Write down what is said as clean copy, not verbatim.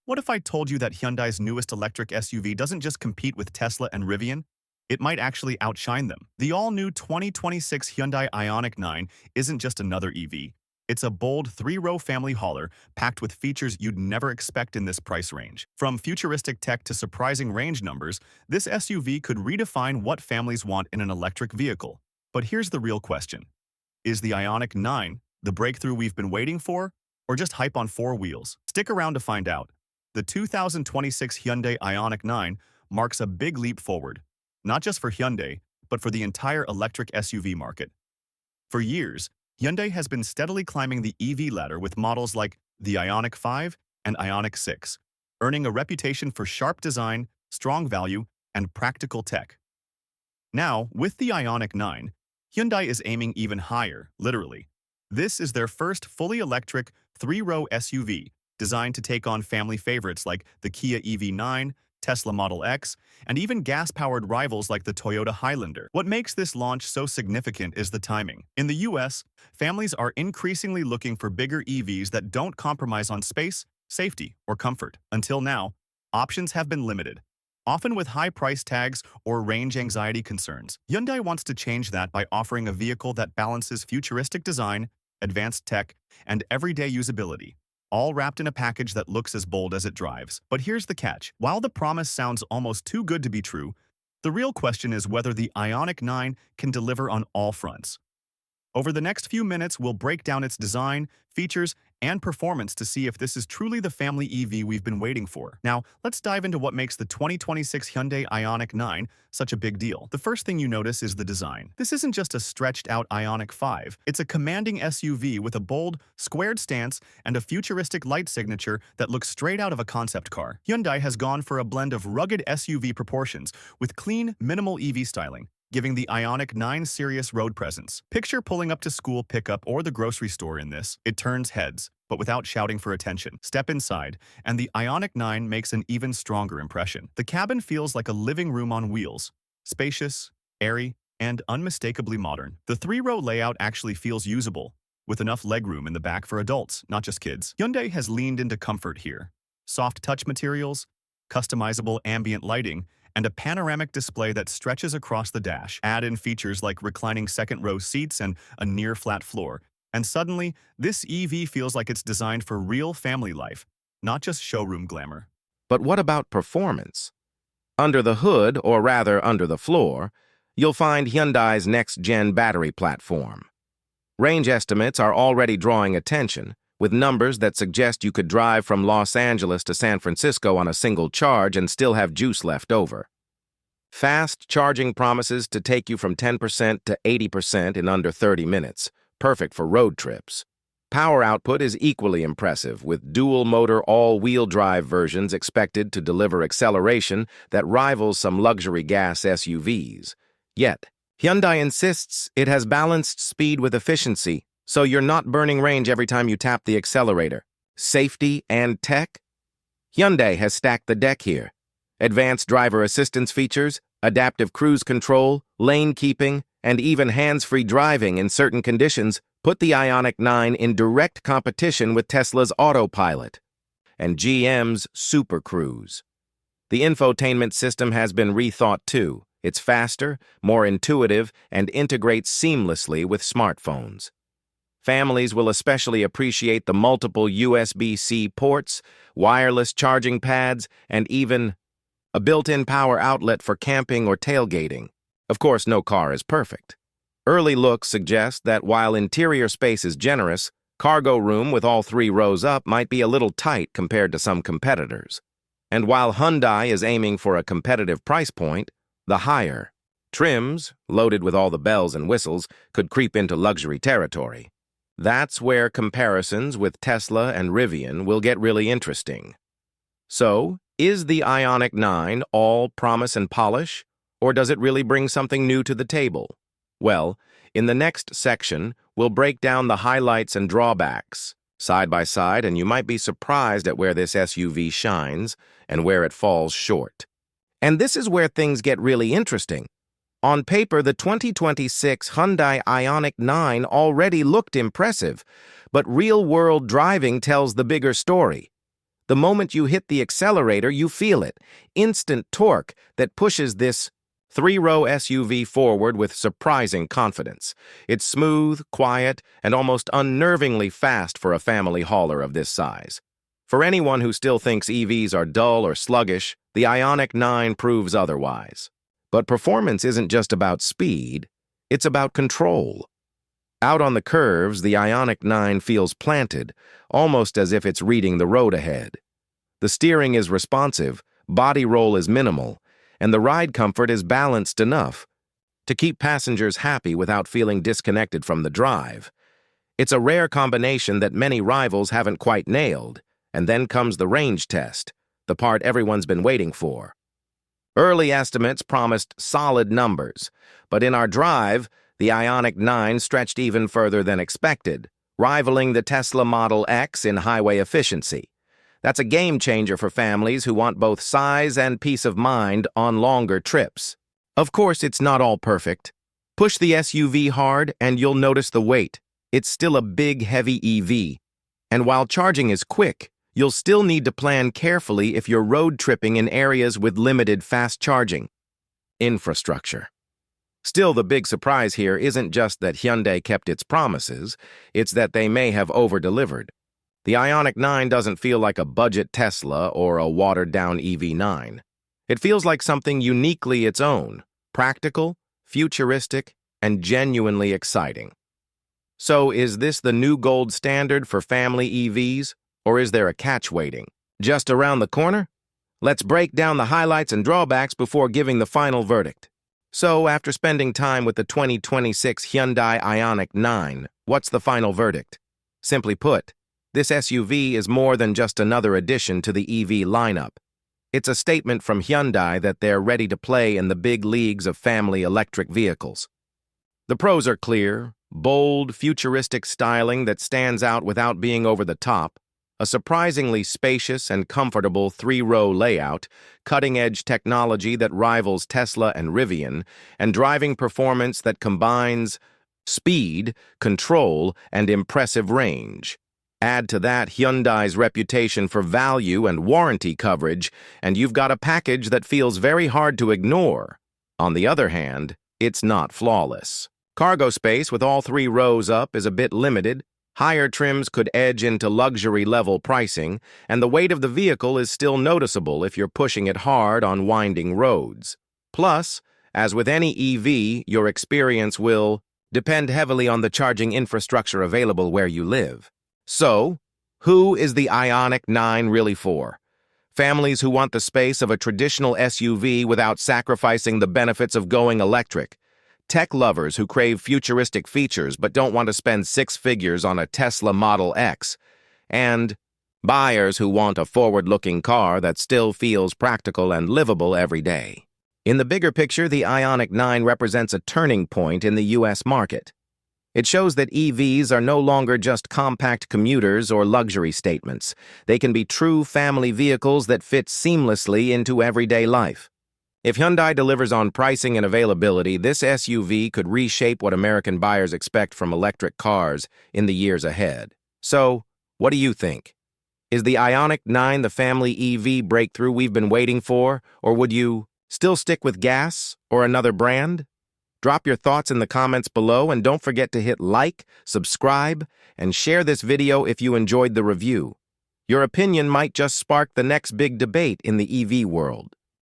What if I told you that Hyundai's newest electric SUV doesn't just compete with Tesla and Rivian? It might actually outshine them. The all-new 2026 Hyundai Ioniq 9 isn't just another EV. It's a bold three-row family hauler packed with features you'd never expect in this price range. From futuristic tech to surprising range numbers, this SUV could redefine what families want in an electric vehicle. But here's the real question. Is the Ioniq 9 the breakthrough we've been waiting for, or just hype on four wheels? Stick around to find out. The 2026 Hyundai Ioniq 9 marks a big leap forward, not just for Hyundai, but for the entire electric SUV market. For years, Hyundai has been steadily climbing the EV ladder with models like the Ioniq 5 and Ioniq 6, earning a reputation for sharp design, strong value, and practical tech. Now, with the Ioniq 9, Hyundai is aiming even higher, literally. This is their first fully electric, three-row SUV, designed to take on family favorites like the Kia EV9, Tesla Model X, and even gas-powered rivals like the Toyota Highlander. What makes this launch so significant is the timing. In the US, families are increasingly looking for bigger EVs that don't compromise on space, safety, or comfort. Until now, options have been limited, often with high price tags or range anxiety concerns. Hyundai wants to change that by offering a vehicle that balances futuristic design, advanced tech, and everyday usability, all wrapped in a package that looks as bold as it drives. But here's the catch. While the promise sounds almost too good to be true, the real question is whether the Ioniq 9 can deliver on all fronts. Over the next few minutes, we'll break down its design, features, and performance to see if this is truly the family EV we've been waiting for. Now, let's dive into what makes the 2026 Hyundai Ioniq 9 such a big deal. The first thing you notice is the design. This isn't just a stretched-out Ioniq 5. It's a commanding SUV with a bold, squared stance and a futuristic light signature that looks straight out of a concept car. Hyundai has gone for a blend of rugged SUV proportions with clean, minimal EV styling, giving the Ioniq 9 serious road presence. Picture pulling up to school pickup or the grocery store in this. It turns heads, but without shouting for attention. Step inside, and the Ioniq 9 makes an even stronger impression. The cabin feels like a living room on wheels, spacious, airy, and unmistakably modern. The three-row layout actually feels usable, with enough legroom in the back for adults, not just kids. Hyundai has leaned into comfort here. Soft touch materials, customizable ambient lighting, and a panoramic display that stretches across the dash. Add in features like reclining second-row seats and a near-flat floor, and suddenly, this EV feels like it's designed for real family life, not just showroom glamour. But what about performance? Under the hood, or rather under the floor, you'll find Hyundai's next-gen battery platform. Range estimates are already drawing attention, with numbers that suggest you could drive from Los Angeles to San Francisco on a single charge and still have juice left over. Fast charging promises to take you from 10% to 80% in under 30 minutes, perfect for road trips. Power output is equally impressive, with dual-motor all-wheel drive versions expected to deliver acceleration that rivals some luxury gas SUVs. Yet, Hyundai insists it has balanced speed with efficiency, so you're not burning range every time you tap the accelerator. Safety and tech? Hyundai has stacked the deck here. Advanced driver assistance features, adaptive cruise control, lane keeping, and even hands-free driving in certain conditions put the Ioniq 9 in direct competition with Tesla's Autopilot and GM's Super Cruise. The infotainment system has been rethought too. It's faster, more intuitive, and integrates seamlessly with smartphones. Families will especially appreciate the multiple USB-C ports, wireless charging pads, and even a built-in power outlet for camping or tailgating. Of course, no car is perfect. Early looks suggest that while interior space is generous, cargo room with all three rows up might be a little tight compared to some competitors. And while Hyundai is aiming for a competitive price point, the higher trims, loaded with all the bells and whistles, could creep into luxury territory. That's where comparisons with Tesla and Rivian will get really interesting. So, is the Ioniq 9 all promise and polish, or does it really bring something new to the table? Well, in the next section, we'll break down the highlights and drawbacks, side by side, and you might be surprised at where this SUV shines and where it falls short. And this is where things get really interesting. On paper, the 2026 Hyundai Ioniq 9 already looked impressive, but real-world driving tells the bigger story. The moment you hit the accelerator, you feel it. Instant torque that pushes this three-row SUV forward with surprising confidence. It's smooth, quiet, and almost unnervingly fast for a family hauler of this size. For anyone who still thinks EVs are dull or sluggish, the Ioniq 9 proves otherwise. But performance isn't just about speed, it's about control. Out on the curves, the Ioniq 9 feels planted, almost as if it's reading the road ahead. The steering is responsive, body roll is minimal, and the ride comfort is balanced enough to keep passengers happy without feeling disconnected from the drive. It's a rare combination that many rivals haven't quite nailed, and then comes the range test, the part everyone's been waiting for. Early estimates promised solid numbers, but in our drive, the Ioniq 9 stretched even further than expected, rivaling the Tesla Model X in highway efficiency. That's a game changer for families who want both size and peace of mind on longer trips. Of course, it's not all perfect. Push the SUV hard and you'll notice the weight. It's still a big, heavy EV. And while charging is quick, you'll still need to plan carefully if you're road tripping in areas with limited fast charging. Infrastructure. Still, the big surprise here isn't just that Hyundai kept its promises, it's that they may have over-delivered. The Ioniq 9 doesn't feel like a budget Tesla or a watered-down EV9. It feels like something uniquely its own, practical, futuristic, and genuinely exciting. So, is this the new gold standard for family EVs, or is there a catch waiting? Just around the corner? Let's break down the highlights and drawbacks before giving the final verdict. So, after spending time with the 2026 Hyundai Ioniq 9, what's the final verdict? Simply put, this SUV is more than just another addition to the EV lineup. It's a statement from Hyundai that they're ready to play in the big leagues of family electric vehicles. The pros are clear: bold, futuristic styling that stands out without being over the top, a surprisingly spacious and comfortable three-row layout, cutting-edge technology that rivals Tesla and Rivian, and driving performance that combines speed, control, and impressive range. Add to that Hyundai's reputation for value and warranty coverage, and you've got a package that feels very hard to ignore. On the other hand, it's not flawless. Cargo space with all three rows up is a bit limited. Higher trims could edge into luxury-level pricing, and the weight of the vehicle is still noticeable if you're pushing it hard on winding roads. Plus, as with any EV, your experience will depend heavily on the charging infrastructure available where you live. So, who is the Ioniq 9 really for? Families who want the space of a traditional SUV without sacrificing the benefits of going electric. Tech lovers who crave futuristic features but don't want to spend six figures on a Tesla Model X. And buyers who want a forward-looking car that still feels practical and livable every day. In the bigger picture, the Ioniq 9 represents a turning point in the U.S. market. It shows that EVs are no longer just compact commuters or luxury statements. They can be true family vehicles that fit seamlessly into everyday life. If Hyundai delivers on pricing and availability, this SUV could reshape what American buyers expect from electric cars in the years ahead. So, what do you think? Is the Ioniq 9 the family EV breakthrough we've been waiting for, or would you still stick with gas or another brand? Drop your thoughts in the comments below, and don't forget to hit like, subscribe, and share this video if you enjoyed the review. Your opinion might just spark the next big debate in the EV world.